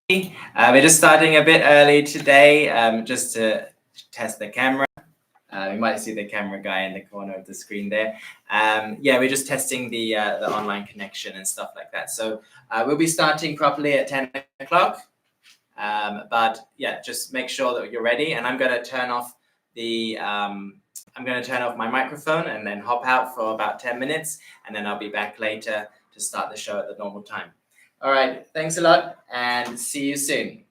We're just starting a bit early today, just to test the camera. You might see the camera guy in the corner of the screen there. Yeah, we're just testing the online connection and stuff like that. So we'll be starting properly at 10 o'clock. But yeah, just make sure that you're ready. And I'm going to turn off my microphone and then hop out for about 10 minutes. And then I'll be back later to start the show at the normal time. All right. Thanks a lot and see you soon.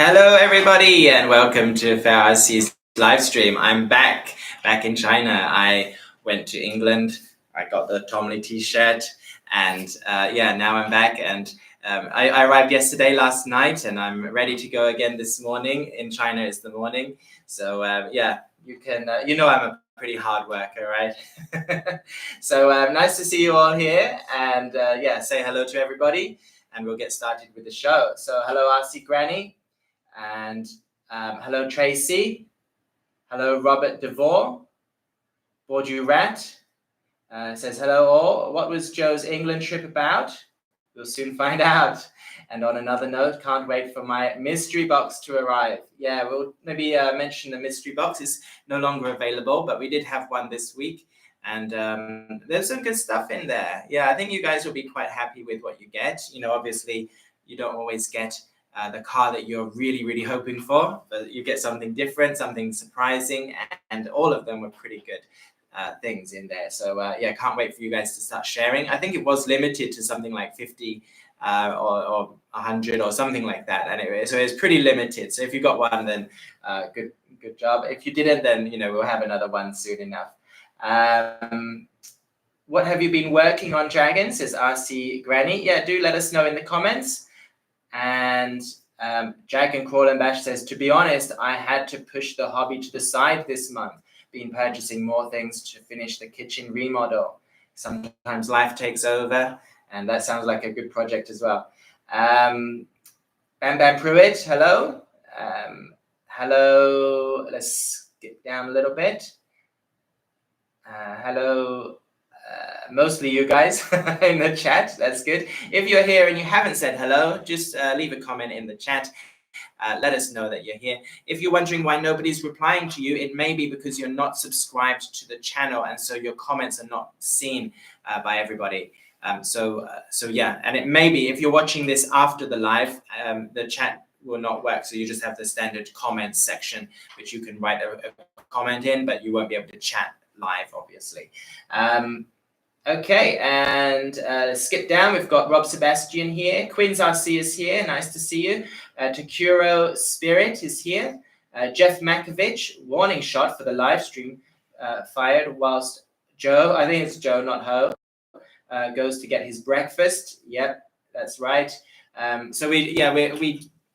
Hello, everybody, and welcome to FairRC's live stream. I'm back in China. I went to England. I got the Tom Lee t-shirt, and now I'm back. And I arrived last night, and I'm ready to go again this morning. In China, it's the morning, so you can I'm a pretty hard worker, right? So nice to see you all here, and say hello to everybody, and we'll get started with the show. So hello, RC Granny. And hello, Tracy. Hello, Robert DeVore. Bordeaux Rat says hello all. What was Joe's England trip about? We'll soon find out. And on another note, can't wait for my mystery box to arrive. Yeah, we'll maybe mention the mystery box is no longer available, but we did have one this week. And there's some good stuff in there. Yeah, I think you guys will be quite happy with what you get. Obviously, you don't always get the car that you're really, really hoping for, but you get something different, something surprising, and all of them were pretty good things in there. So can't wait for you guys to start sharing. I think it was limited to something like 50 or 100 or something like that. Anyway, so it's pretty limited. So if you got one, then good job. If you didn't, then we'll have another one soon enough. What have you been working on, Dragon? Says RC Granny. Yeah, do let us know in the comments. And Jack and Crawl and Bash says, to be honest, I had to push the hobby to the side this month. Been purchasing more things to finish the kitchen remodel. Sometimes life takes over, and that sounds like a good project as well. Bam Bam Pruitt, hello. Hello, let's get down a little bit. Hello. Mostly you guys in the chat. That's good. If you're here and you haven't said hello, just leave a comment in the chat. Let us know that you're here. If you're wondering why nobody's replying to you, it may be because you're not subscribed to the channel, and so your comments are not seen by everybody. So and it may be if you're watching this after the live, the chat will not work. So you just have the standard comments section, which you can write a comment in, but you won't be able to chat live, obviously. Okay, and let's skip down. We've got Rob Sebastian here. Quinns RC is here. Nice to see you. Takuro Spirit is here. Jeff Makovich, warning shot for the live stream, fired whilst Joe, I think it's Joe, not Ho, goes to get his breakfast. Yep, that's right. So we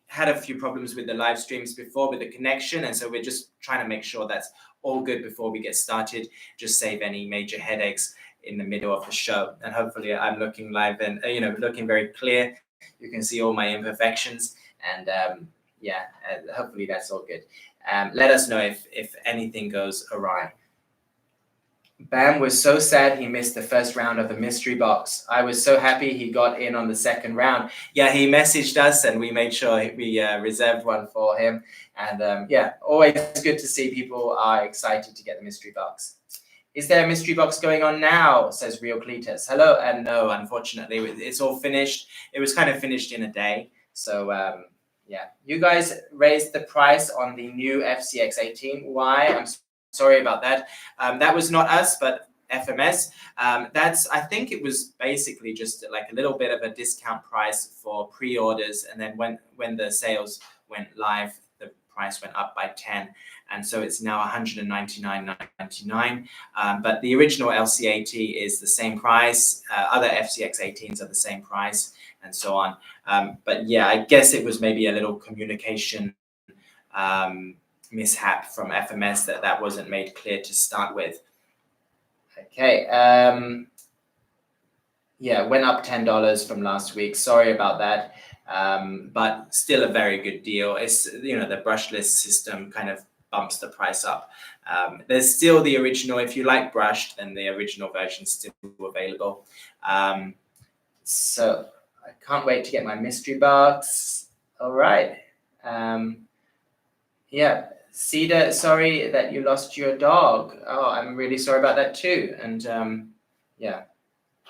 had a few problems with the live streams before with the connection, and so we're just trying to make sure that's all good before we get started. Just save any major headaches in the middle of the show, and hopefully I'm looking live and looking very clear. You can see all my imperfections, and hopefully that's all good. Let us know if anything goes awry. Bam was so sad he missed the first round of the mystery box. I was so happy he got in on the second round. Yeah, he messaged us and we made sure we reserved one for him. And always good to see people are excited to get the mystery box. Is there a mystery box going on now? Says Real Cletus. Hello, and no, unfortunately, it's all finished. It was kind of finished in a day. So you guys raised the price on the new FCX18. Why? I'm sorry about that. That was not us, but FMS. I think it was basically just like a little bit of a discount price for pre-orders, and then when the sales went live, the price went up by 10, and so it's now $199.99. But the original LC80 is the same price. Other FCX18s are the same price, and so on. But yeah, I guess it was maybe a little communication mishap from FMS that wasn't made clear to start with. Okay. Went up $10 from last week. Sorry about that. But still a very good deal. It's the brushless system kind of bumps the price up. There's still the original. If you like brushed, then the original version is still available. So I can't wait to get my mystery box. All right. Cedar, sorry that you lost your dog. Oh, I'm really sorry about that too. And I'm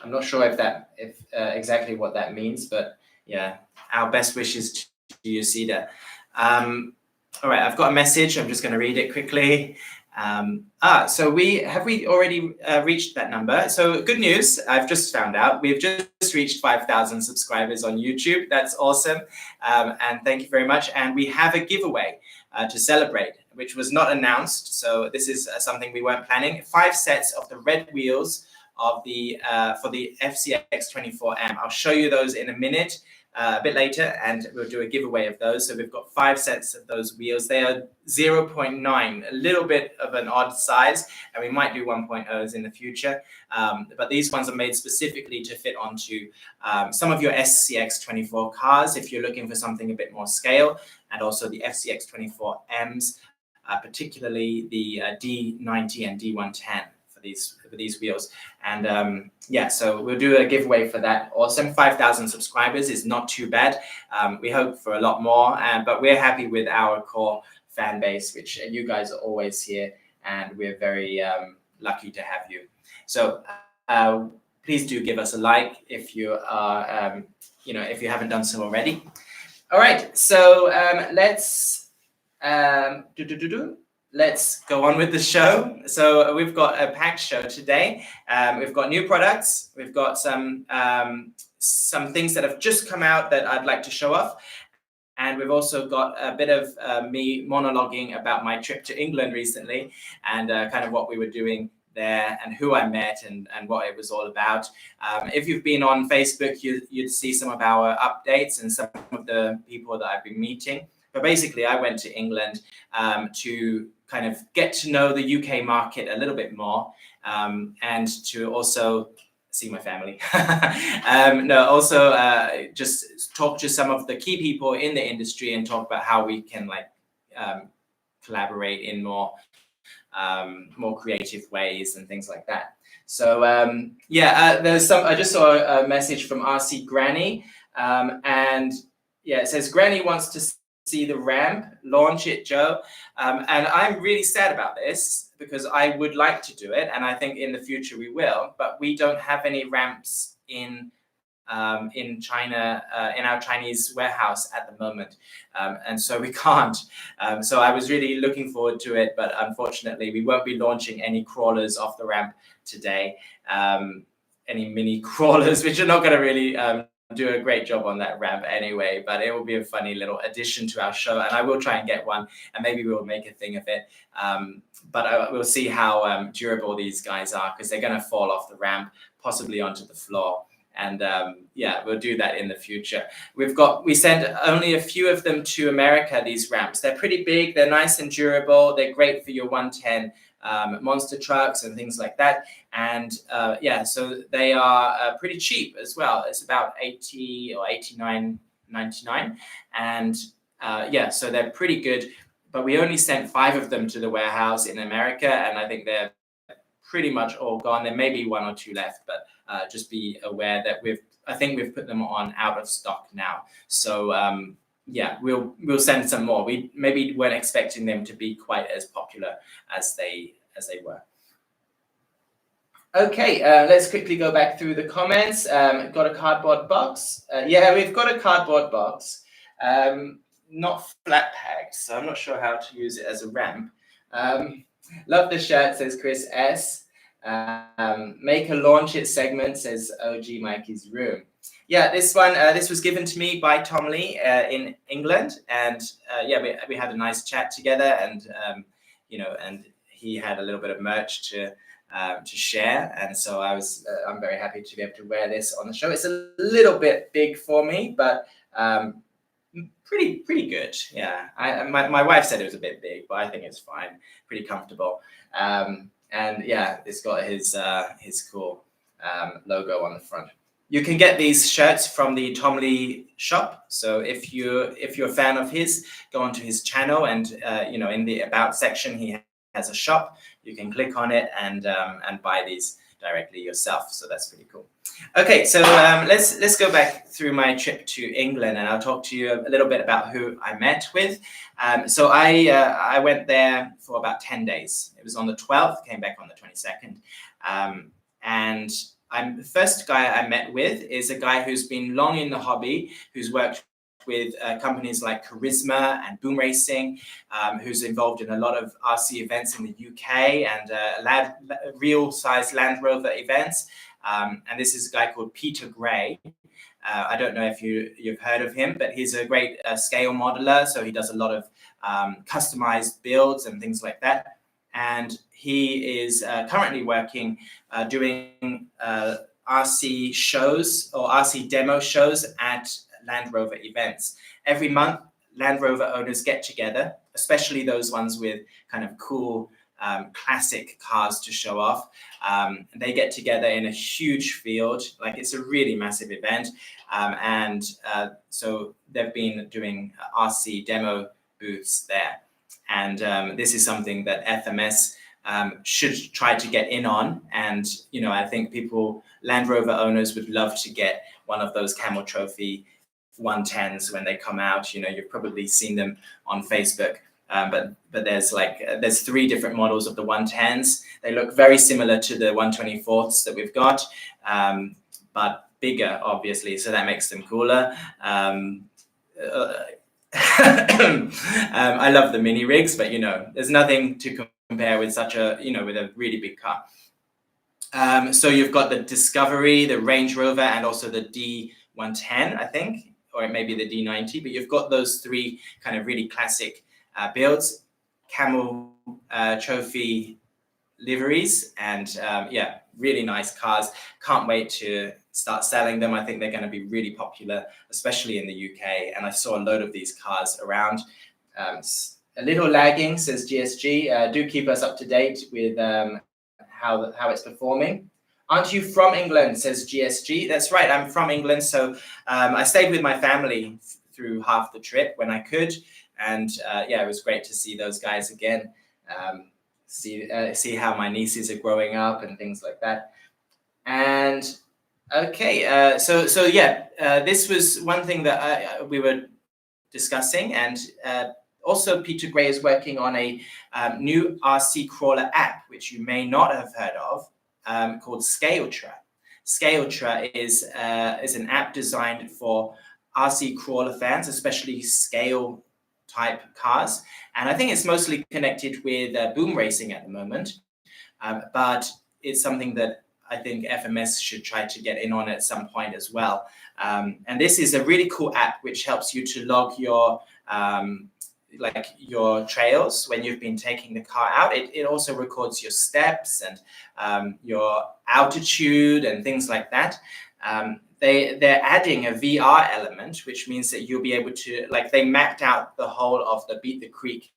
not sure if exactly what that means, but yeah, our best wishes to you, Cedar. All right, I've got a message. I'm just going to read it quickly. So we already reached that number. So good news, I've just found out we've just reached 5,000 subscribers on YouTube. That's awesome, and thank you very much. And we have a giveaway to celebrate, which was not announced. So this is something we weren't planning. 5 sets of the red wheels of the for the FCX24M. I'll show you those in a minute. A bit later, and we'll do a giveaway of those. So we've got 5 sets of those wheels. They are 0.9, a little bit of an odd size, and we might do 1.0s in the future. But these ones are made specifically to fit onto some of your SCX24 cars if you're looking for something a bit more scale, and also the FCX24Ms, particularly the D90 and D110. For these wheels. And yeah, so we'll do a giveaway for that. Awesome. 5,000 subscribers is not too bad. We hope for a lot more, but we're happy with our core fan base, which you guys are always here, and we're very lucky to have you. So please do give us a like if you are, if you haven't done so already. All right, so let's go on with the show. So we've got a packed show today. We've got new products. We've got some things that have just come out that I'd like to show off. And we've also got a bit of me monologuing about my trip to England recently, and kind of what we were doing there and who I met and what it was all about. If you've been on Facebook, you'd see some of our updates and some of the people that I've been meeting. But basically, I went to England to kind of get to know the UK market a little bit more, and to also see my family. Just talk to some of the key people in the industry and talk about how we can collaborate in more creative ways and things like that. So there's some. I just saw a message from RC Granny, and yeah, it says Granny wants to see the ramp, launch it, Joe. And I'm really sad about this because I would like to do it, and I think in the future we will, but we don't have any ramps in China, in our Chinese warehouse at the moment, and so we can't. So I was really looking forward to it, but unfortunately we won't be launching any crawlers off the ramp today, any mini crawlers, which are not going to really do a great job on that ramp anyway, but it will be a funny little addition to our show, and I will try and get one, and maybe we'll make a thing of it. But we'll see how durable these guys are, because they're going to fall off the ramp, possibly onto the floor. And yeah, we'll do that in the future. We sent only a few of them to America, these ramps. They're pretty big, they're nice and durable, they're great for your 110 monster trucks and things like that. And yeah, so they are pretty cheap as well. It's about 80 or 89.99. And yeah, so they're pretty good. But we only sent 5 of them to the warehouse in America, and I think they're pretty much all gone. There may be 1 or 2 left, but just be aware that I think we've put them on out of stock now. So yeah, we'll send some more. We maybe weren't expecting them to be quite as popular as they were. Okay, let's quickly go back through the comments. Got a cardboard box. Yeah, we've got a cardboard box. Not flat packed, so I'm not sure how to use it as a ramp. Love the shirt, says Chris S. Make a launch it segment, says OG Mikey's Room. Yeah, this one, this was given to me by Tom Lee in England, and yeah, we had a nice chat together, and and he had a little bit of merch to share, and so I'm very happy to be able to wear this on the show. It's a little bit big for me, but pretty good. Yeah, my wife said it was a bit big, but I think it's fine, pretty comfortable. And yeah, it's got his cool logo on the front. You can get these shirts from the Tom Lee shop. So if you're a fan of his, go onto his channel, and in the About section he has a shop. You can click on it and buy these directly yourself. So that's pretty cool. Okay, so let's go back through my trip to England, and I'll talk to you a little bit about who I met with. So I went there for about 10 days. It was on the 12th, came back on the 22nd. And the first guy I met with is a guy who's been long in the hobby, who's worked with companies like Charisma and Boom Racing, who's involved in a lot of RC events in the UK and real-size Land Rover events. And this is a guy called Peter Gray. I don't know if you've heard of him, but he's a great scale modeler. So he does a lot of customized builds and things like that. And he is currently working doing RC shows or RC demo shows at Land Rover events. Every month, Land Rover owners get together, especially those ones with kind of cool classic cars to show off. They get together in a huge field, like it's a really massive event. So they've been doing RC demo booths there. And this is something that FMS should try to get in on. And, you know, I think Land Rover owners would love to get one of those Camel Trophy 110s when they come out. You know, you've probably seen them on Facebook. But there's 3 different models of the 110s. They look very similar to the 124s that we've got, but bigger, obviously. So that makes them cooler. I love the mini rigs, but you know, there's nothing to compare with with a really big car. So you've got the Discovery, the Range Rover, and also the D110, I think, or it may be the D90. But you've got those 3 kind of really classic builds, Camel Trophy liveries, and yeah, really nice cars. Can't wait to start selling them. I think they're going to be really popular, especially in the UK. And I saw a load of these cars around. A little lagging, says GSG. Do keep us up to date with how it's performing. Aren't you from England, says GSG. That's right, I'm from England. So I stayed with my family through half the trip when I could. And yeah, it was great to see those guys again. See how my nieces are growing up and things like that. And okay, so yeah, this was one thing that we were discussing, and also Peter Gray is working on a new RC crawler app, which you may not have heard of, called Scaletra. Scaletra is an app designed for RC crawler fans, especially scale type cars. And I think it's mostly connected with Boom Racing at the moment. But it's something that I think FMS should try to get in on at some point as well. And this is a really cool app which helps you to log your trails when you've been taking the car out. It also records your steps and your altitude and things like that. They're adding a VR element, which means that you'll be able to, they mapped out the whole of the Beat the Creek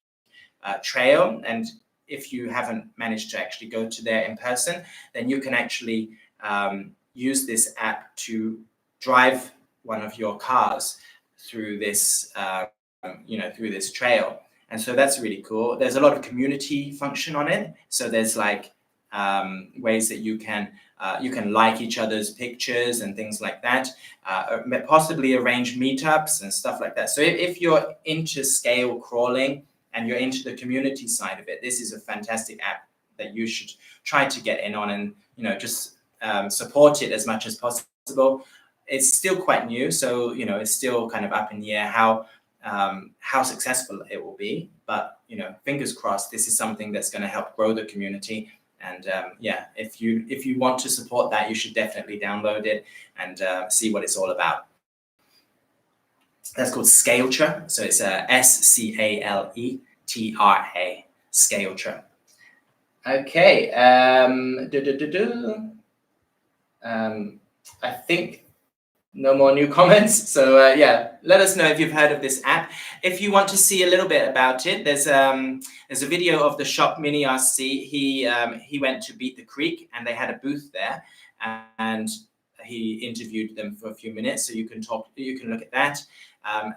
trail. And if you haven't managed to actually go to there in person, then you can actually use this app to drive one of your cars through this, through this trail. And so that's really cool. There's a lot of community function on it. So there's ways that you can like each other's pictures and things like that, possibly arrange meetups and stuff like that. So if you're into scale crawling and you're into the community side of it, this is a fantastic app that you should try to get in on and, just support it as much as possible. It's still quite new, so, it's still kind of up in the air how successful it will be. But, fingers crossed, this is something that's going to help grow the community. And yeah, if you want to support that, you should definitely download it and see what it's all about. That's called Scaletra. So it's SCALETRA, Scaletra. Okay. I think no more new comments. So yeah, let us know if you've heard of this app. If you want to see a little bit about it, there's a video of the shop Mini RC. He went to Beat the Creek and they had a booth there, and he interviewed them for a few minutes. So you can look at that.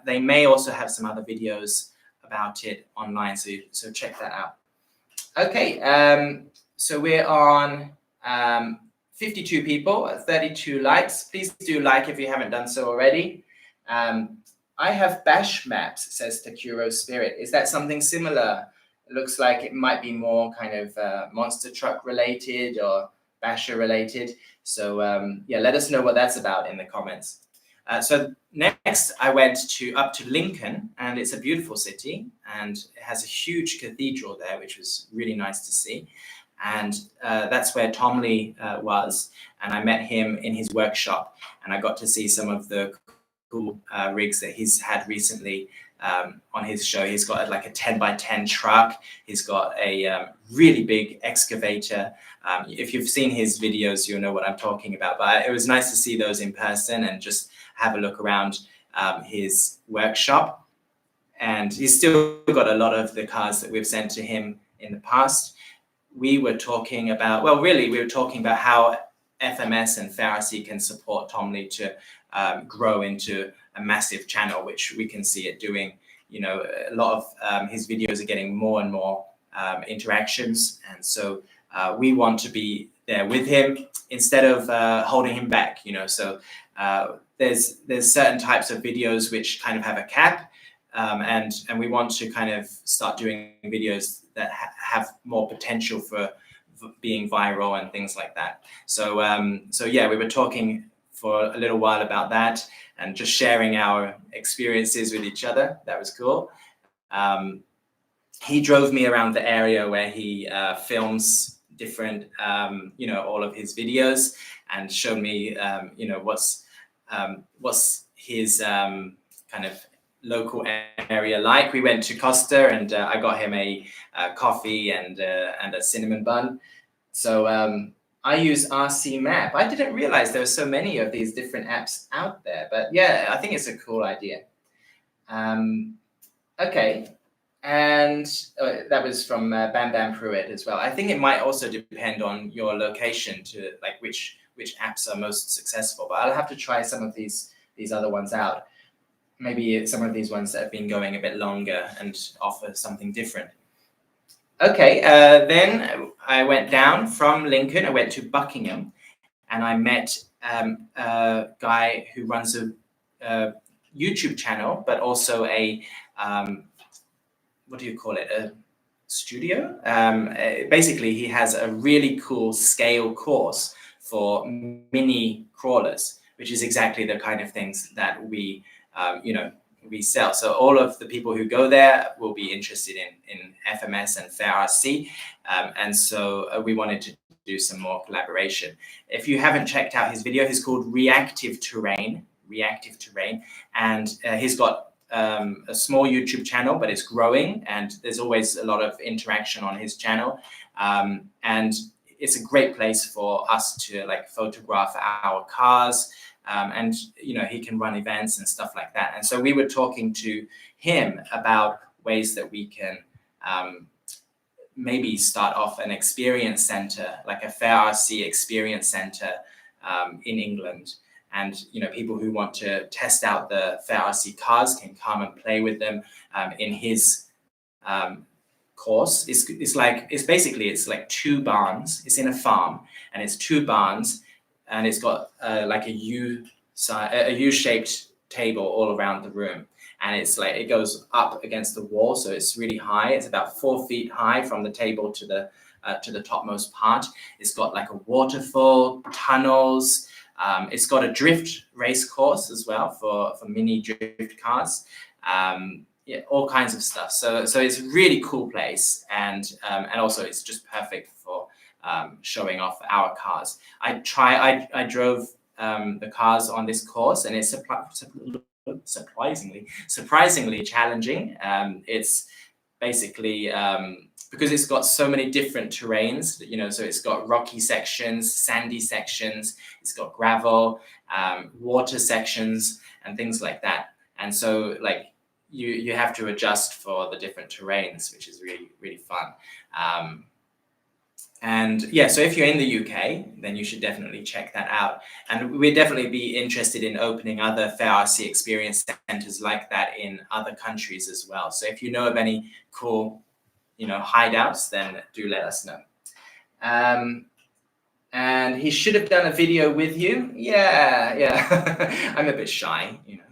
They may also have some other videos about it online. So check that out. Okay. So we're on 52 people, 32 likes. Please do like if you haven't done so already. I have bash maps, says Takuro Spirit. Is that something similar? It looks like it might be more kind of monster truck related or basher related. So yeah, let us know what that's about in the comments. So next I went up to Lincoln, and it's a beautiful city, and it has a huge cathedral there, which was really nice to see. And that's where Tom Lee was, and I met him in his workshop, and I got to see some of the cool rigs that he's had recently on his show. He's got like a 10 by 10 truck. He's got a really big excavator. If you've seen his videos, you'll know what I'm talking about. But it was nice to see those in person and just have a look around his workshop. And he's still got a lot of the cars that we've sent to him in the past. We were talking about, well, really, we were talking about how FMS and Pharisee can support Tom Lee to grow into a massive channel, which we can see it doing. You know, a lot of his videos are getting more and more interactions. And so we want to be there with him instead of holding him back, you know. So there's certain types of videos which kind of have a cap, and we want to kind of start doing videos that have more potential for being viral and things like that. So yeah, we were talking for a little while about that and just sharing our experiences with each other. That was cool. He drove me around the area where he films different, you know, all of his videos, and showed me, you know, what's his kind of local area like. We went to Costa, and I got him a coffee and a cinnamon bun. So I use RC Map. I didn't realize there were so many of these different apps out there, but yeah, I think it's a cool idea. Okay, and that was from Bam Bam Pruitt as well. I think it might also depend on your location to like which apps are most successful, but I'll have to try some of these other ones out. Maybe some of these ones that have been going a bit longer and offer something different. Okay, then I went down from Lincoln. I went to Buckingham, and I met a guy who runs a YouTube channel, but also a what do you call it? A studio. Basically, he has a really cool scale course for mini crawlers, which is exactly the kind of things that we you know, we sell. So all of the people who go there will be interested in FMS and FAIR-RC. And so we wanted to do some more collaboration. If you haven't checked out his video, he's called Reactive Terrain, and he's got a small YouTube channel, but it's growing, and there's always a lot of interaction on his channel. And it's a great place for us to like photograph our cars. And you know, he can run events and stuff like that. And so we were talking to him about ways that we can maybe start off an experience center, like a FAIR-RC experience center in England. And you know, people who want to test out the FAIR-RC cars can come and play with them in his course. It's basically like two barns. It's in a farm, and it's two barns. And it's got like a U-shaped table all around the room, and it's like it goes up against the wall, so it's really high. It's about 4 feet high from the table to the topmost part. It's got like a waterfall, tunnels. It's got a drift race course as well for mini drift cars. Yeah, all kinds of stuff. So it's a really cool place, and also it's just perfect for showing off our cars. I drove the cars on this course, and it's surprisingly challenging. It's basically because it's got so many different terrains, you know, so it's got rocky sections, sandy sections, it's got gravel, water sections, and things like that. And so like you have to adjust for the different terrains, which is really fun. And yeah, so if you're in the UK, then you should definitely check that out. And we'd definitely be interested in opening other FAIR-RC experience centers like that in other countries as well. So if you know of any cool, you know, hideouts, then do let us know. And he should have done a video with you. Yeah. I'm a bit shy, you know,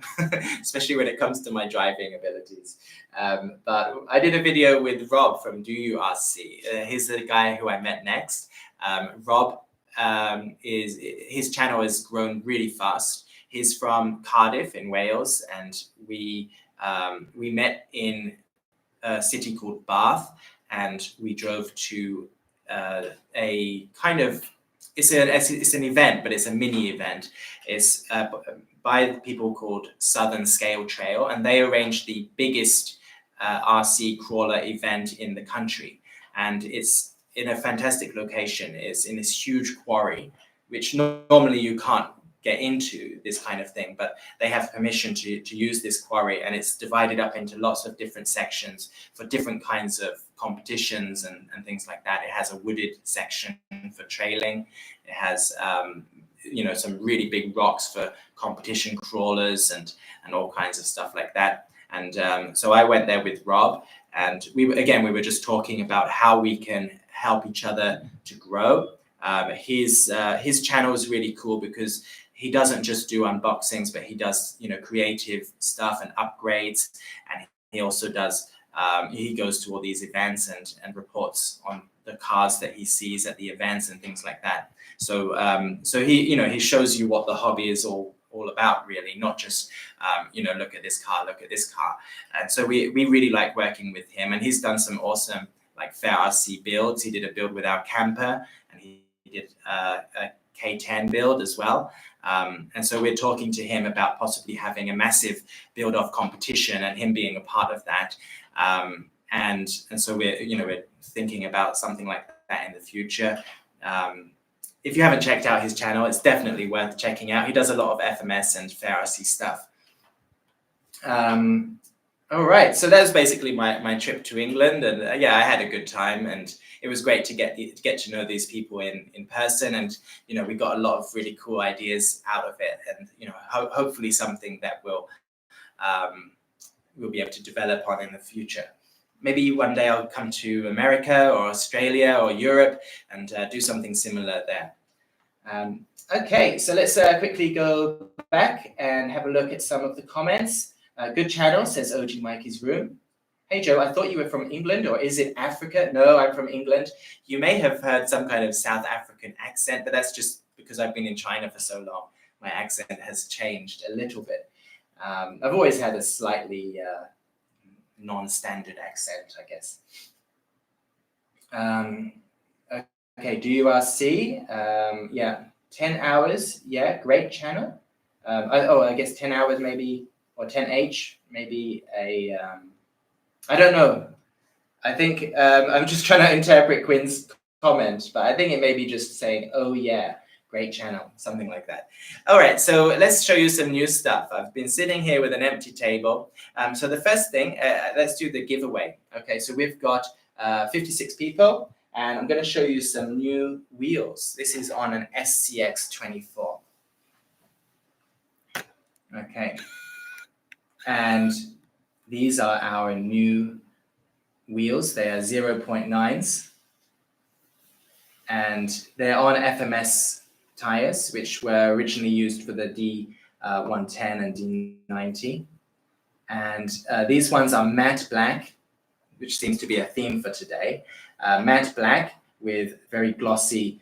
especially when it comes to my driving abilities. But I did a video with Rob from Do You RC. He's the guy who I met next. Rob his channel has grown really fast. He's from Cardiff in Wales, and we met in a city called Bath, and we drove to a kind of it's an event, but it's a mini event. It's by people called Southern Scale Trail, and they arranged the biggest RC crawler event in the country, and it's in a fantastic location. It's in this huge quarry, which normally you can't get into this kind of thing, but they have permission to use this quarry, and it's divided up into lots of different sections for different kinds of competitions and things like that. It has a wooded section for trailing. It has some really big rocks for competition crawlers and all kinds of stuff like that. And so I went there with Rob, and we were just talking about how we can help each other to grow. His channel is really cool because he doesn't just do unboxings, but he does creative stuff and upgrades, and he also does he goes to all these events and reports on the cars that he sees at the events and things like that. So he shows you what the hobby is all about, really, not just look at this car. And so we really like working with him, and he's done some awesome like fair RC builds. He did a build with our camper, and he did a K10 build as well. And so we're talking to him about possibly having a massive build-off competition and him being a part of that. And so we're thinking about something like that in the future. If you haven't checked out his channel, it's definitely worth checking out. He does a lot of FMS and fair RC stuff. All right, so that was basically my trip to England, and I had a good time, and it was great to get to know these people in person, and we got a lot of really cool ideas out of it, and hopefully something that we'll be able to develop on in the future. Maybe one day I'll come to America or Australia or Europe and do something similar there. Okay, so let's quickly go back and have a look at some of the comments. Good channel, says OG Mikey's Room. Hey Joe, I thought you were from England, or is it Africa? No, I'm from England. You may have heard some kind of South African accent, but that's just because I've been in China for so long. My accent has changed a little bit. I've always had a slightly non-standard accent, I guess. Okay, do you see? Yeah, 10 hours. Yeah, great channel. I guess 10 hours maybe, or 10H, maybe a, I don't know. I think I'm just trying to interpret Quinn's comment, but I think it may be just saying, oh yeah, great channel, something like that. All right, so let's show you some new stuff. I've been sitting here with an empty table. So the first thing, let's do the giveaway. Okay, so we've got 56 people, and I'm going to show you some new wheels. This is on an SCX24. Okay, and these are our new wheels. They are 0.9s, and they're on FMS tires, which were originally used for the D110 and D90. And these ones are matte black, which seems to be a theme for today. Matte black with very glossy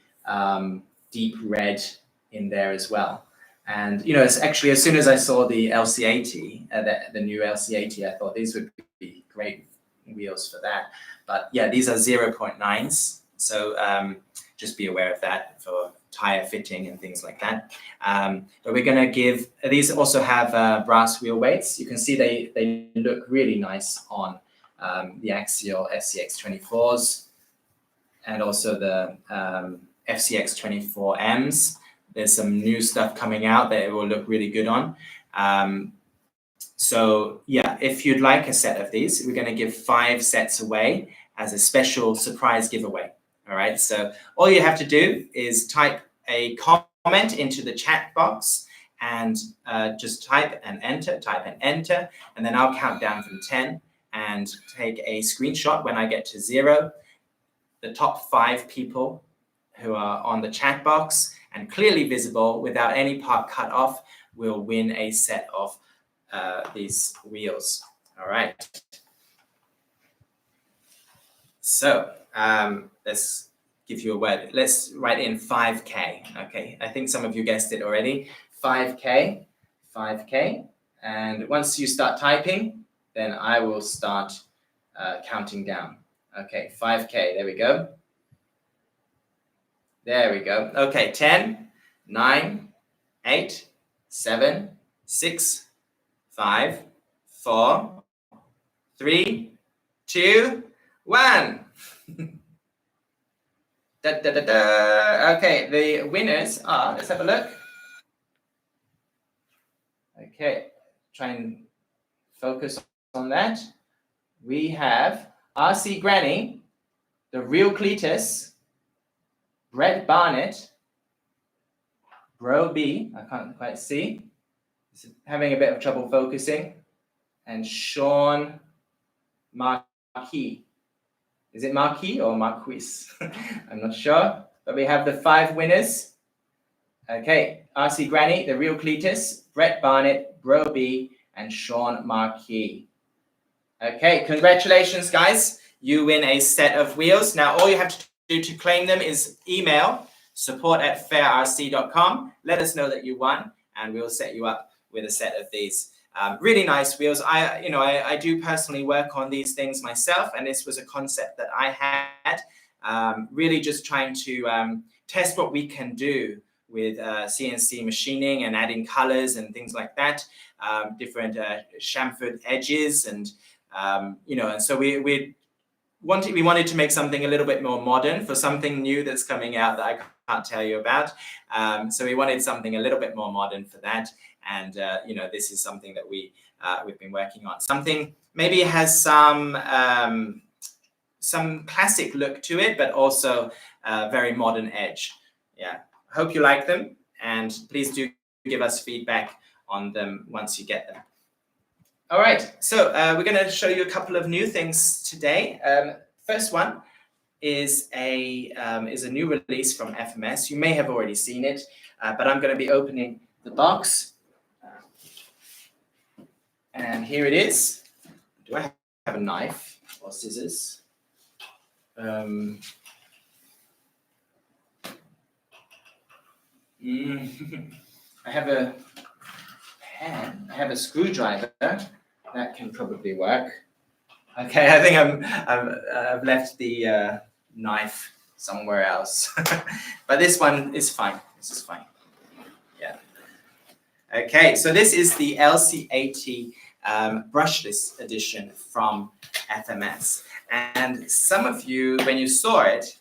deep red in there as well. And it's actually, as soon as I saw the LC80, the new LC80, I thought these would be great wheels for that. But yeah, these are 0.9s, so just be aware of that for tire fitting and things like that. But we're going to give, these also have brass wheel weights. You can see they look really nice on the Axial SCX24s and also the FCX24Ms. There's some new stuff coming out that it will look really good on. So yeah, if you'd like a set of these, we're going to give 5 sets away as a special surprise giveaway. All right, so all you have to do is type a comment into the chat box and just type and enter, and then I'll count down from 10 and take a screenshot when I get to 0. The top 5 people who are on the chat box and clearly visible without any part cut off will win a set of these wheels. All right. So let's give you a word. Let's write in 5K. Okay, I think some of you guessed it already. 5K. 5K. And once you start typing, then I will start counting down. Okay, 5K, there we go. There we go. Okay, 10, 9, 8, 7, 6, 5, 4, 3, 2, 1. Da, da, da, da. Okay, the winners are, let's have a look. Okay, try and focus on that. We have RC Granny, The Real Cletus, Brett Barnett, Bro B, I can't quite see, he's having a bit of trouble focusing, and Sean Marquis. Is it Marquis or Marquis? I'm not sure, but we have the 5 winners. Okay, RC Granny, The Real Cletus, Brett Barnett, Bro B, and Sean Marquis. Okay, congratulations, guys. You win a set of wheels. Now, all you have to do to claim them is email support@fairrc.com. Let us know that you won, and we'll set you up with a set of these. Really nice wheels. I do personally work on these things myself, and this was a concept that I had. Really just trying to test what we can do with CNC machining and adding colors and things like that, different chamfered edges, and and so we wanted to make something a little bit more modern for something new that's coming out that I can't tell you about. So we wanted something a little bit more modern for that, and this is something that we've been working on. Something maybe has some classic look to it, but also a very modern edge. Yeah. Hope you like them, and please do give us feedback on them once you get them. All right, so we're going to show you a couple of new things today. First one is a new release from FMS. You may have already seen it, but I'm going to be opening the box. And here it is. Do I have a knife or scissors? I have a pen. I have a screwdriver. That can probably work. Okay, I think I've left the knife somewhere else, but this one is fine. This is fine. Yeah. Okay, so this is the LC80 Brushless edition from FMS, and some of you, when you saw it,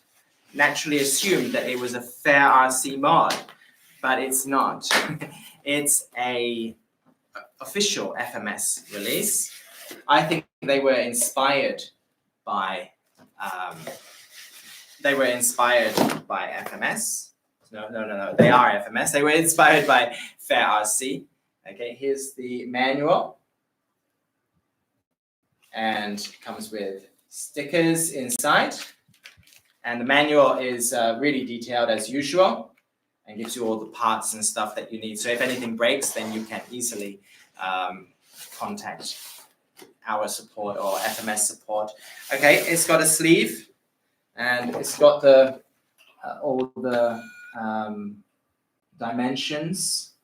naturally assumed that it was a Fair RC mod. But it's not. It's a official FMS release. I think they were inspired by FMS. No. They are FMS. They were inspired by Fair RC. Okay, here's the manual, and it comes with stickers inside. And the manual is really detailed as usual, and gives you all the parts and stuff that you need. So if anything breaks, then you can easily contact our support or FMS support. Okay, it's got a sleeve, and it's got the all the dimensions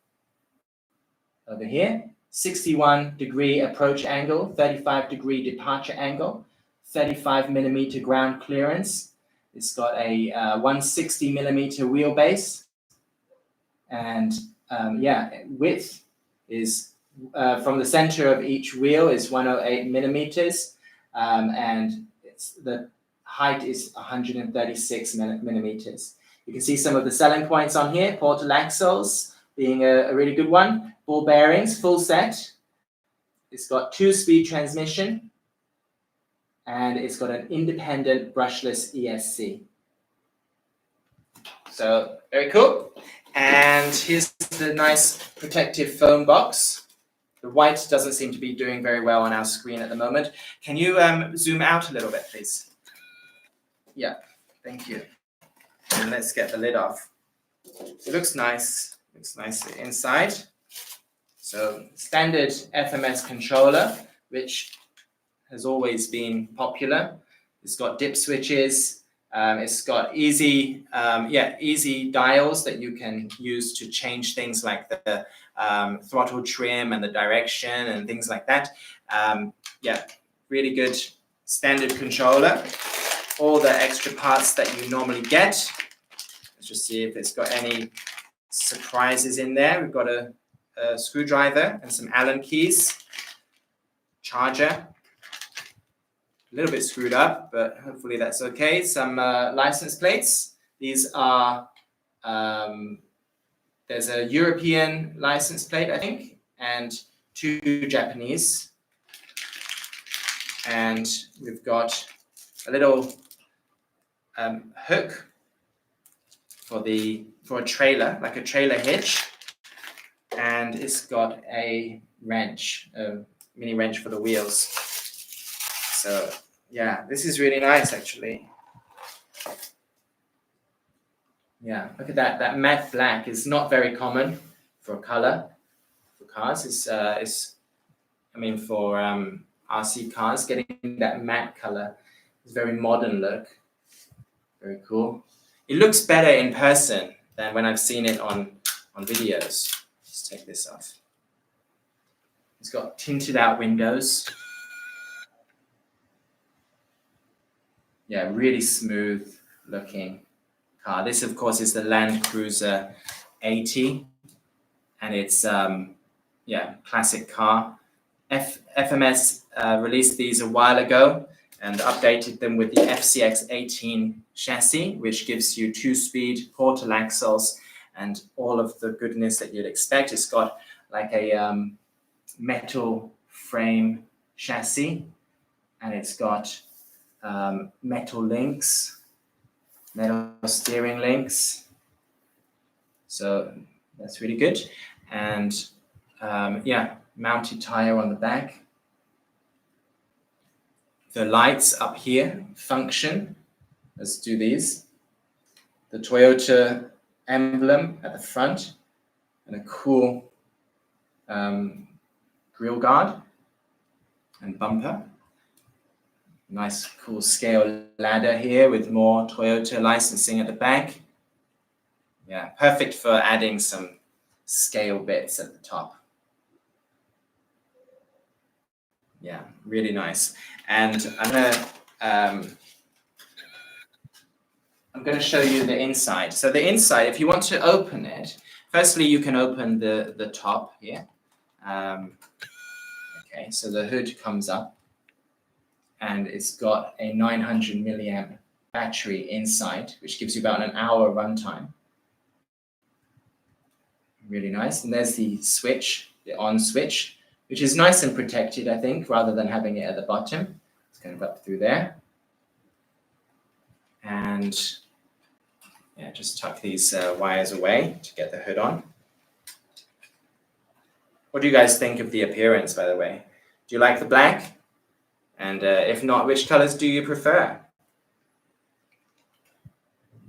over here. 61-degree approach angle, 35-degree departure angle, 35mm ground clearance. It's got a 160mm wheelbase. And width is from the center of each wheel is 108 millimeters, and the height is 136 millimeters. You can see some of the selling points on here. Portal axles being a really good one. Ball bearings, full set. It's got 2-speed transmission, and it's got an independent brushless ESC. So very cool. And here's the nice protective foam box. The white doesn't seem to be doing very well on our screen at the moment. Can you zoom out a little bit, please? Yeah, thank you. And let's get the lid off. It looks nice. Looks nice inside. So standard FMS controller, which has always been popular. It's got dip switches, It's got easy dials that you can use to change things like the throttle trim and the direction and things like that. Really good standard controller. All the extra parts that you normally get. Let's just see if it's got any surprises in there. We've got a screwdriver and some Allen keys, charger, a little bit screwed up, but hopefully that's okay. Some license plates. These are, there's a European license plate, I think, and 2 Japanese. And we've got a little hook for a trailer, like a trailer hitch, and it's got a wrench, a mini wrench for the wheels. So yeah, this is really nice actually. Yeah, look at that. That matte black is not very common for color for cars. It's I mean for RC cars, getting that matte color is very modern look. Very cool. It looks better in person than when I've seen it on videos. Let's take this off. It's got tinted out windows. Yeah, really smooth looking car. This, of course, is the Land Cruiser 80, and it's classic car. FMS released these a while ago and updated them with the FCX 18 chassis, which gives you 2-speed portal axles and all of the goodness that you'd expect. It's got like a metal frame chassis, and it's got metal links, metal steering links. So that's really good. And mounted tire on the back. The lights up here function. Let's do these. The Toyota emblem at the front and a cool grille guard and bumper. Nice cool scale ladder here with more Toyota licensing at the back. Yeah, perfect for adding some scale bits at the top. Yeah, really nice. And I'm gonna show you the inside. So the inside, if you want to open it, firstly you can open the top here. Okay, so the hood comes up, and it's got a 900 milliamp battery inside, which gives you about an hour runtime. Really nice. And there's the switch, the on switch, which is nice and protected, I think, rather than having it at the bottom. It's kind of up through there. And yeah, just tuck these wires away to get the hood on. What do you guys think of the appearance, by the way? Do you like the black? And if not, which colors do you prefer?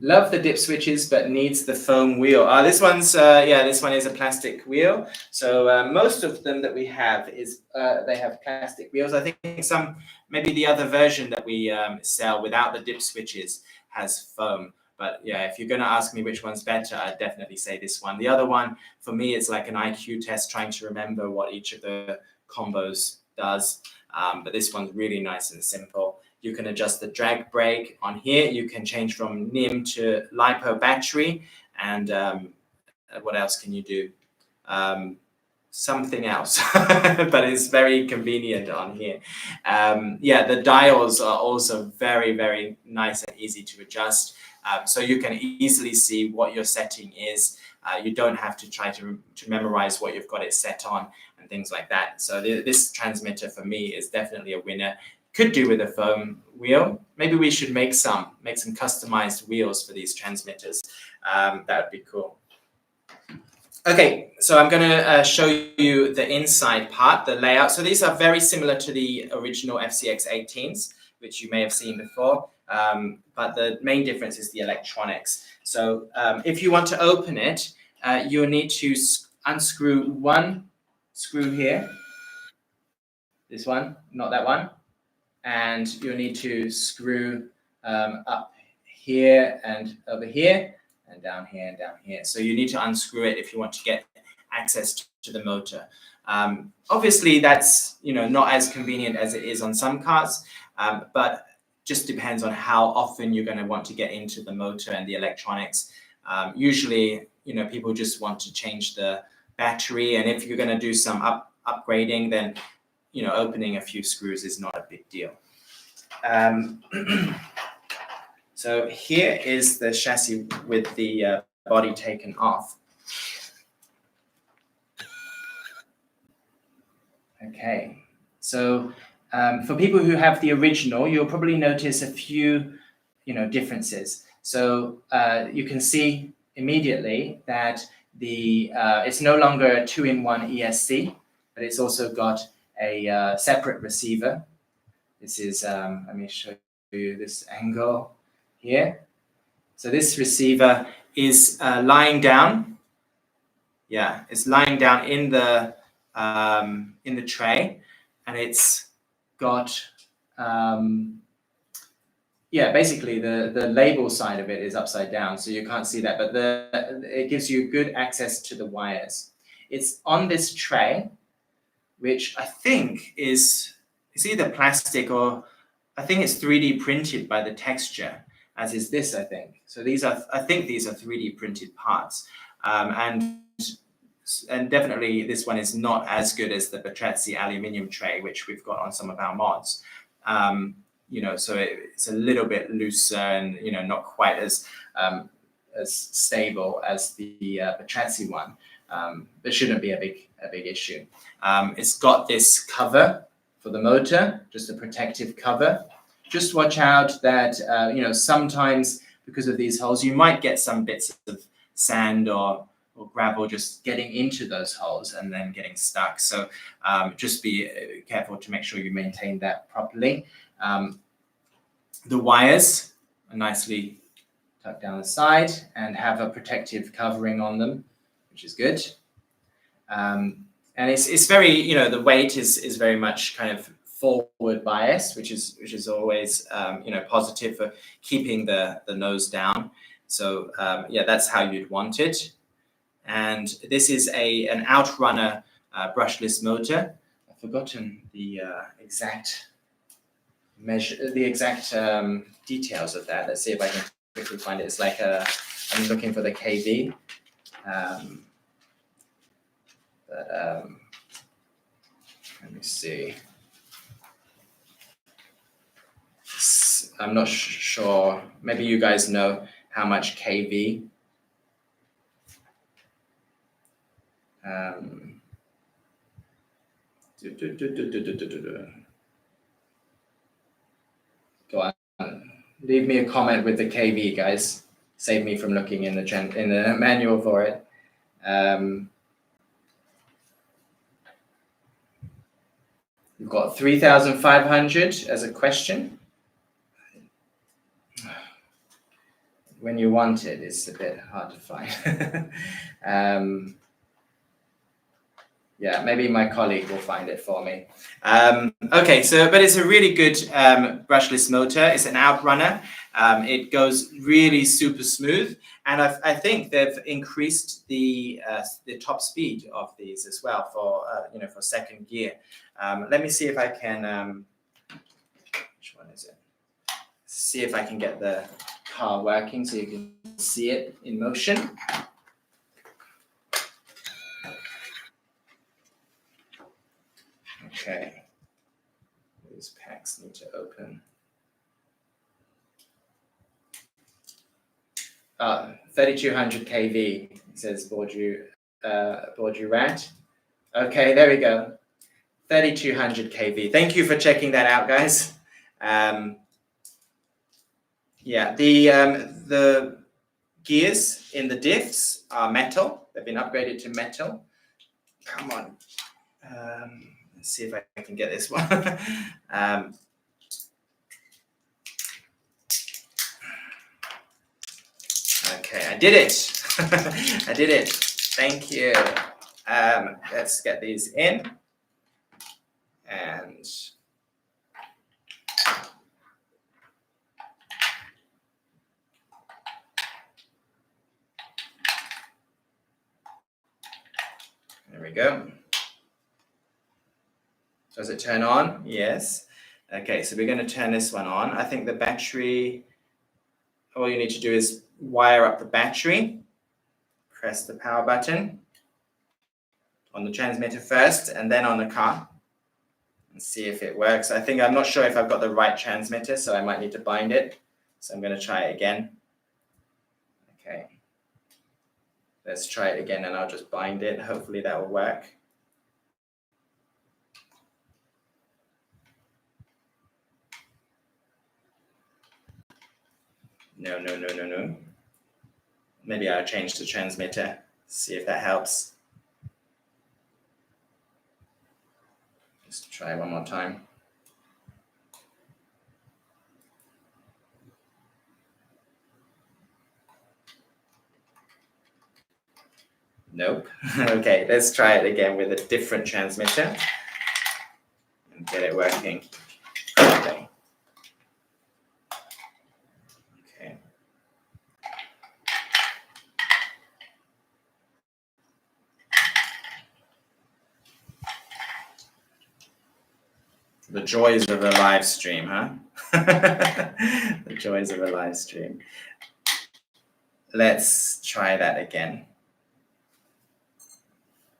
Love the dip switches, but needs the foam wheel. This one's, this one is a plastic wheel. So most of them that we have is, they have plastic wheels. I think maybe the other version that we sell without the dip switches has foam. But yeah, if you're gonna ask me which one's better, I'd definitely say this one. The other one, for me, it's like an IQ test trying to remember what each of the combos does. But this one's really nice and simple. You can adjust the drag brake on here. You can change from NIM to LiPo battery. And what else can you do? Something else, but it's very convenient on here. The dials are also very, very nice and easy to adjust. So you can easily see what your setting is. You don't have to try to memorize what you've got it set on and things like that. So this transmitter for me is definitely a winner. Could do with a foam wheel. Maybe we should make some customized wheels for these transmitters. That would be cool. Okay, so I'm going to show you the inside part, the layout. So these are very similar to the original FCX 18s, which you may have seen before. But the main difference is the electronics. So if you want to open it, you'll need to unscrew one screw here. This one, not that one. And you'll need to screw up here and over here, and down here and down here. So you need to unscrew it if you want to get access to the motor. Obviously, that's not as convenient as it is on some cars, but just depends on how often you're going to want to get into the motor and the electronics. Usually, people just want to change the battery, and if you're going to do some upgrading, then opening a few screws is not a big deal. So here is the chassis with the body taken off. Okay, so for people who have the original, you'll probably notice a few, differences. So you can see immediately that it's no longer a 2-in-1 ESC, but it's also got a separate receiver. This is, let me show you this angle here. So this receiver is lying down. Yeah, it's lying down in the tray, and it's got basically the label side of it is upside down, so you can't see that, but it gives you good access to the wires. It's on this tray, which I think is either plastic or I think it's 3D printed by the texture, as is this, I think. So I think these are 3D printed parts, and definitely this one is not as good as the Brushless aluminium tray, which we've got on some of our mods. So it's a little bit looser and not quite as stable as the Brushless one. There shouldn't be a big issue. It's got this cover for the motor, just a protective cover. Just watch out that sometimes because of these holes, you might get some bits of sand or gravel just getting into those holes and then getting stuck. So just be careful to make sure you maintain that properly. The wires are nicely tucked down the side and have a protective covering on them, which is good. And it's very, the weight is very much kind of forward bias, which is always positive for keeping the nose down. So that's how you'd want it. And this is an outrunner brushless motor. I've forgotten the exact measure, the exact details of that. Let's see if I can quickly find it. It's like I'm looking for the kV. Let me see. I'm not sure. Maybe you guys know how much kV. Go on. Leave me a comment with the kV, guys. Save me from looking in the manual for it. You've got 3,500 as a question. When you want it, it's a bit hard to find. Maybe my colleague will find it for me. Okay, but it's a really good brushless motor. It's an outrunner. It goes really super smooth, and I think they've increased the top speed of these as well for second gear. Let me see if I can. Which one is it? See if I can get the car working so you can see it in motion. Okay, these packs need to open. 3,200 kV, it says Borju Rat. Okay, there we go. 3,200 kV. Thank you for checking that out, guys. The gears in the diffs are metal. They've been upgraded to metal. Come on. Let's see if I can get this one. Okay, I did it. I did it. Thank you. Let's get these in. And we go. Does it turn on? Yes. Okay, so we're going to turn this one on. I think the battery, all you need to do is wire up the battery, press the power button on the transmitter first and then on the car and see if it works. I'm not sure if I've got the right transmitter, so I might need to bind it. So I'm going to try it again. Okay. Let's try it again and I'll just bind it. Hopefully that will work. No. Maybe I'll change the transmitter, see if that helps. Just try one more time. Nope. Okay, let's try it again with a different transmitter and get it working. Okay. The joys of a live stream, huh? The joys of a live stream. Let's try that again.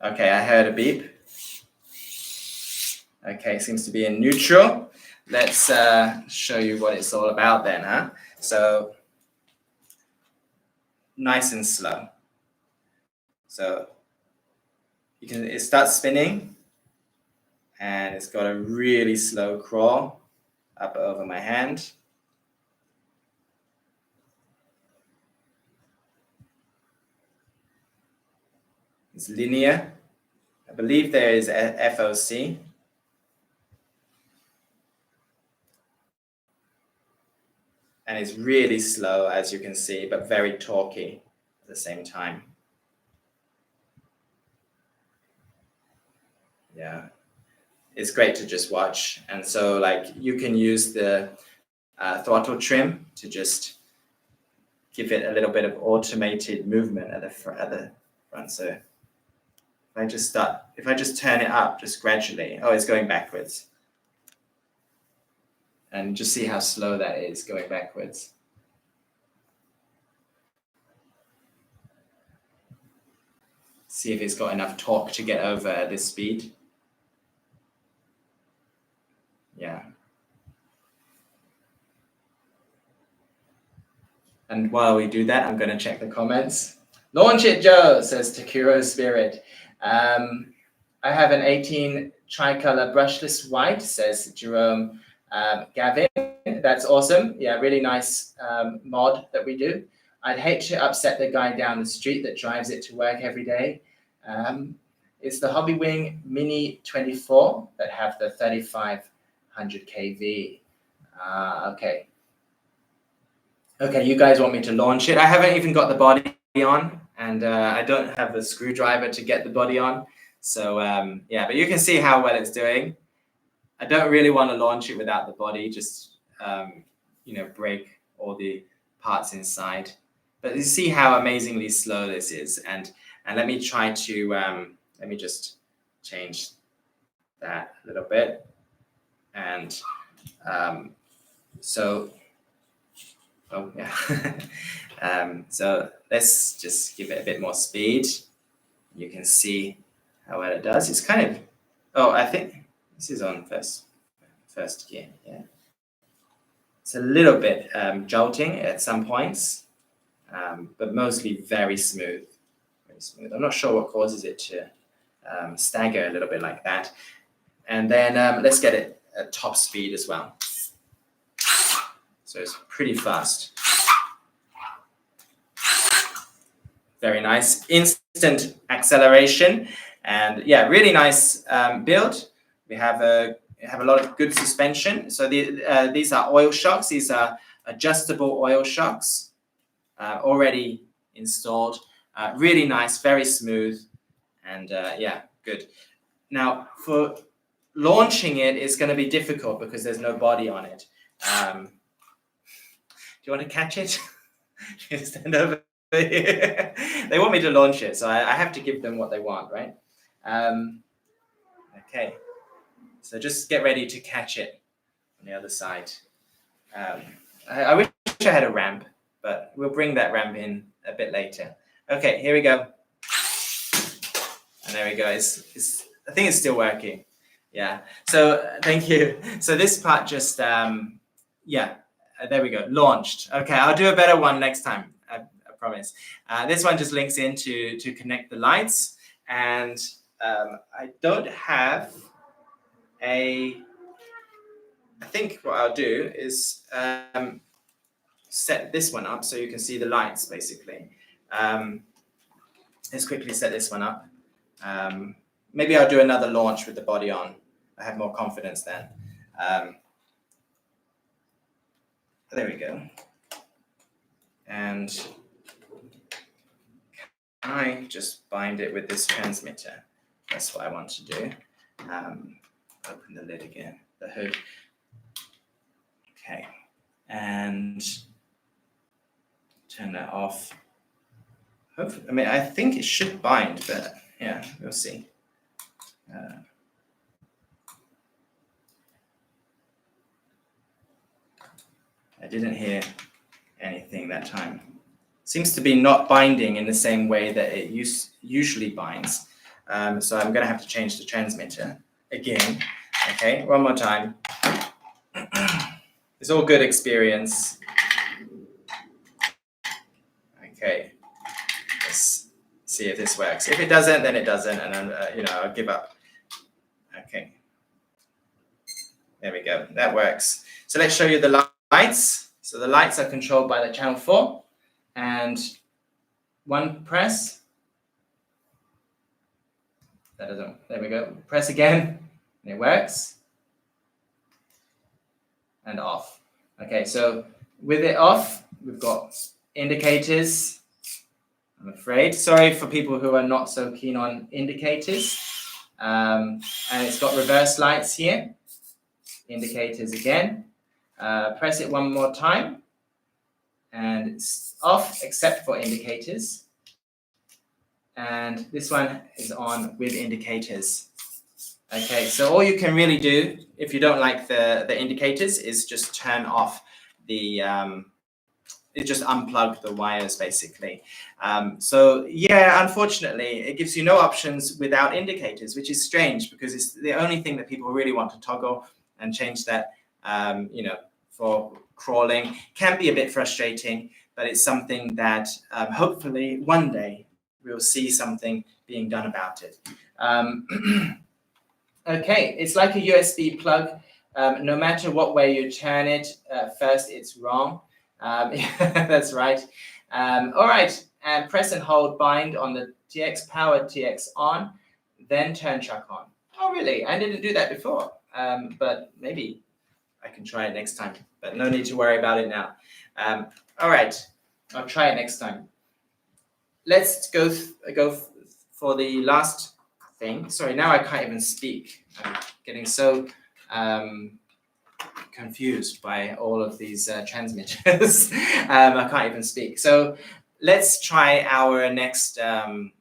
Okay, I heard a beep. Okay, seems to be in neutral. Let's show you what it's all about then, huh? So, nice and slow. So, it starts spinning, and it's got a really slow crawl up over my hand. It's linear. I believe there is a FOC. And it's really slow, as you can see, but very torquey at the same time. Yeah, it's great to just watch. And so like you can use the throttle trim to just give it a little bit of automated movement at the front. So if I just turn it up just gradually, oh, it's going backwards. And just see how slow that is going backwards. See if it's got enough torque to get over at this speed. Yeah. And while we do that, I'm going to check the comments. Launch it, Joe, says Takuro Spirit. I have an 18 tricolor brushless white, says Jerome Gavin. That's awesome. Yeah, really nice mod that we do. I'd hate to upset the guy down the street that drives it to work every day. It's the Hobbywing Mini 24 that have the 3500 kV. Okay. Okay, you guys want me to launch it. I haven't even got the body on, and I don't have the screwdriver to get the body on. So yeah, but you can see how well it's doing. I don't really want to launch it without the body, just break all the parts inside. But you see how amazingly slow this is, and let me try to let me just change that a little bit, and so. Oh yeah. So let's just give it a bit more speed. You can see how well it does. It's kind of, I think this is on first gear. Yeah. It's a little bit jolting at some points, but mostly very smooth. Very smooth. I'm not sure what causes it to stagger a little bit like that. And then let's get it at top speed as well. So it's pretty fast. Very nice. Instant acceleration. And yeah, really nice build. We have a lot of good suspension. So these are oil shocks. These are adjustable oil shocks already installed. Really nice, very smooth. And yeah, good. Now for launching it, it's going to be difficult because there's no body on it. Do you want to catch it? Stand over here. They want me to launch it, so I have to give them what they want, right? Okay, so just get ready to catch it on the other side. I wish I had a ramp, but we'll bring that ramp in a bit later. Okay, here we go. And there we go. I think it's still working. Yeah. So thank you. So this part just, there we go. Launched. Okay, I'll do a better one next time. I promise. This one just links in to connect the lights, and I don't have I think what I'll do is set this one up so you can see the lights basically. Let's quickly set this one up. Maybe I'll do another launch with the body on. I have more confidence then. There we go. And I just bind it with this transmitter. That's what I want to do. Open the lid again, the hood. Okay, and turn that off. Hopefully, I mean, I think it should bind, but yeah, we'll see. I didn't hear anything that time. Seems to be not binding in the same way that it usually binds. So I'm going to have to change the transmitter again. Okay, one more time. It's all good experience. Okay, let's see if this works. If it doesn't, then it doesn't, and then I'll give up. Okay, there we go. That works. So let's show you the lights. So the lights are controlled by the channel 4, and one press. That doesn't. There we go. Press again, and it works. And off. Okay, so with it off, we've got indicators. I'm afraid. Sorry for people who are not so keen on indicators. And it's got reverse lights here. Indicators again. Press it one more time. And it's off except for indicators. And this one is on with indicators. Okay, so all you can really do if you don't like the indicators is just turn off the, just unplug the wires basically. So yeah, unfortunately, it gives you no options without indicators, which is strange because it's the only thing that people really want to toggle and change that, for crawling. Can be a bit frustrating, but it's something that hopefully one day we'll see something being done about it. Okay, it's like a USB plug. No matter what way you turn it, first it's wrong. That's right. All right, and press and hold bind on the TX, power TX on, then turn chuck on. Oh, really? I didn't do that before, but maybe I can try it next time, but no need to worry about it now. All right, I'll try it next time. Let's go for the last thing. Sorry, now I can't even speak. I'm getting so confused by all of these transmitters. I can't even speak. So let's try our next one.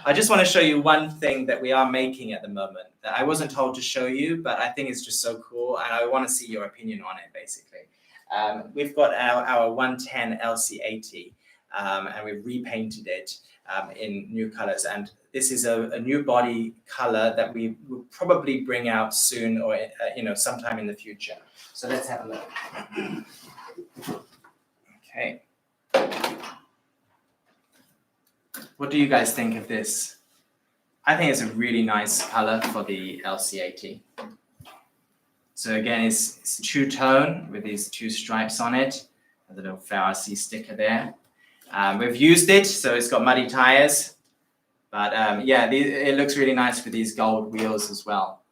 I just want to show you one thing that we are making at the moment that I wasn't told to show you, but I think it's just so cool, and I want to see your opinion on it, basically. We've got our 110 LC80, and we've repainted it in new colors, and this is a new body color that we will probably bring out soon, or sometime in the future. So let's have a look. Okay. What do you guys think of this? I think it's a really nice color for the LC80. So again, it's two-tone with these two stripes on it, a little FRC sticker there. We've used it, so it's got muddy tires. But it looks really nice with these gold wheels as well.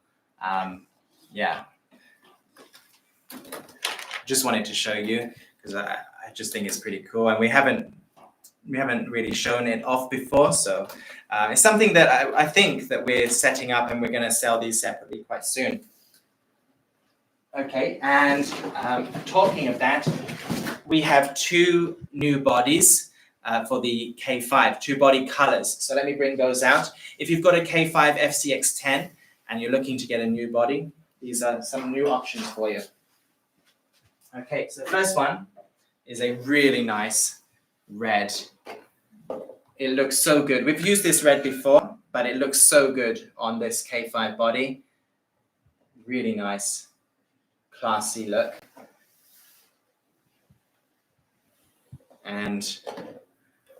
Just wanted to show you because I just think it's pretty cool, and we haven't really shown it off before. So it's something that I think that we're setting up, and we're going to sell these separately quite soon. Okay, and talking of that, we have two new bodies. for the K5, two body colors. So let me bring those out. If you've got a K5 FCX10 and you're looking to get a new body, these are some new options for you. Okay, so the first one is a really nice red. It looks so good. We've used this red before, but it looks so good on this K5 body. Really nice, classy look. And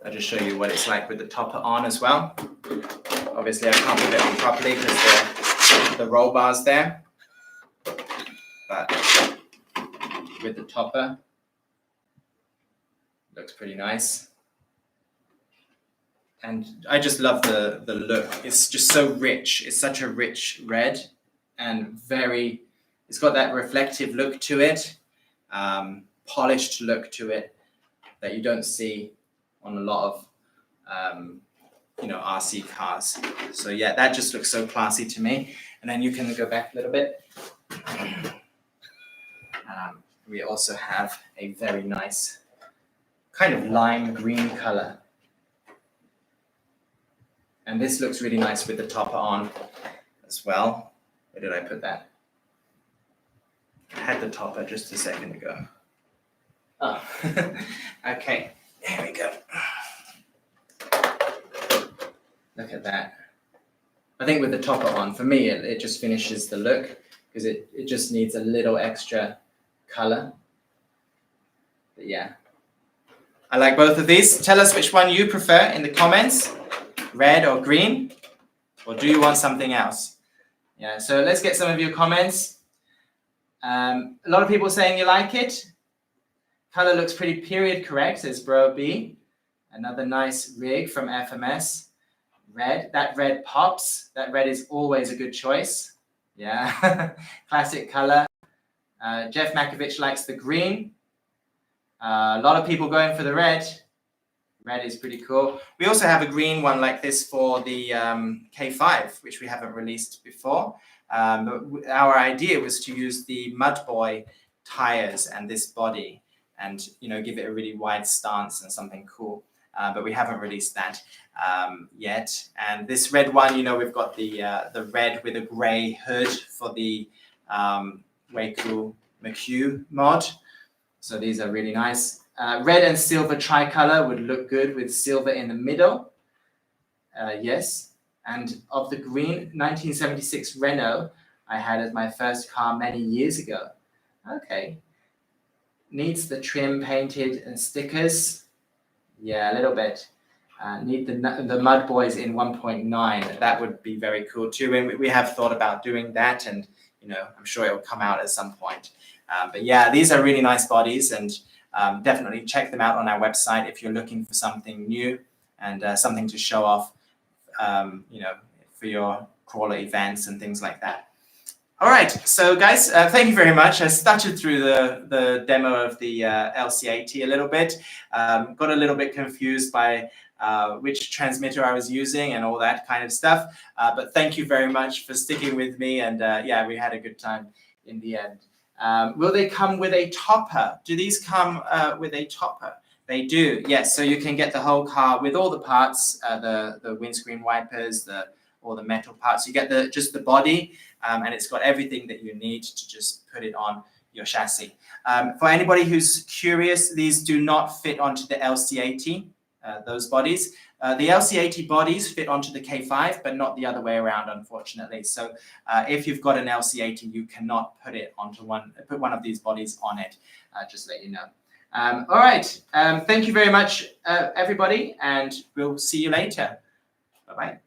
I'll just show you what it's like with the topper on as well. Obviously, I can't put it on properly because the roll bar's there. But with the topper, looks pretty nice. And I just love the look. It's just so rich. It's such a rich red and it's got that reflective look to it, polished look to it that you don't see on a lot of, RC cars. So yeah, that just looks so classy to me. And then you can go back a little bit. We also have a very nice kind of lime green color. And this looks really nice with the topper on as well. Where did I put that? I had the topper just a second ago. Oh, okay, here we go. Look at that. I think with the topper on, for me, it just finishes the look because it just needs a little extra color. But yeah, I like both of these. Tell us which one you prefer in the comments, red or green, or do you want something else? Yeah, so let's get some of your comments. A lot of people saying you like it. Color looks pretty period correct, says Bro B. Another nice rig from FMS. Red, that red pops. That red is always a good choice. Yeah, classic color. Jeff Makovich likes the green. A lot of people going for the red. Red is pretty cool. We also have a green one like this for the K5, which we haven't released before. But our idea was to use the Mudboy tires and this body and, give it a really wide stance and something cool. But we haven't released that yet. And this red one, we've got the red with a gray hood for the Waku McHugh mod. So these are really nice. Red and silver tricolor would look good with silver in the middle. Yes. And of the green, 1976 Renault I had as my first car many years ago. Okay. Needs the trim painted and stickers. Yeah, a little bit. Need the Mud Boys in 1.9. That would be very cool too. And we have thought about doing that, and I'm sure it will come out at some point. But yeah, these are really nice bodies, and definitely check them out on our website if you're looking for something new and something to show off, for your crawler events and things like that. All right, so guys, thank you very much. I stuttered through the demo of the LC80 a little bit, got a little bit confused by which transmitter I was using and all that kind of stuff. But thank you very much for sticking with me, and yeah, we had a good time in the end. Will they come with a topper? Do these come with a topper? They do, yes. So you can get the whole car with all the parts, the windscreen wipers, all the metal parts. You get just the body, and it's got everything that you need to just put it on your chassis. For anybody who's curious, these do not fit onto the LC80, those bodies. The LC80 bodies fit onto the K5, but not the other way around, unfortunately. So if you've got an LC80, you cannot put one of these bodies on it, just let you know. All right, thank you very much, everybody, and we'll see you later. Bye-bye.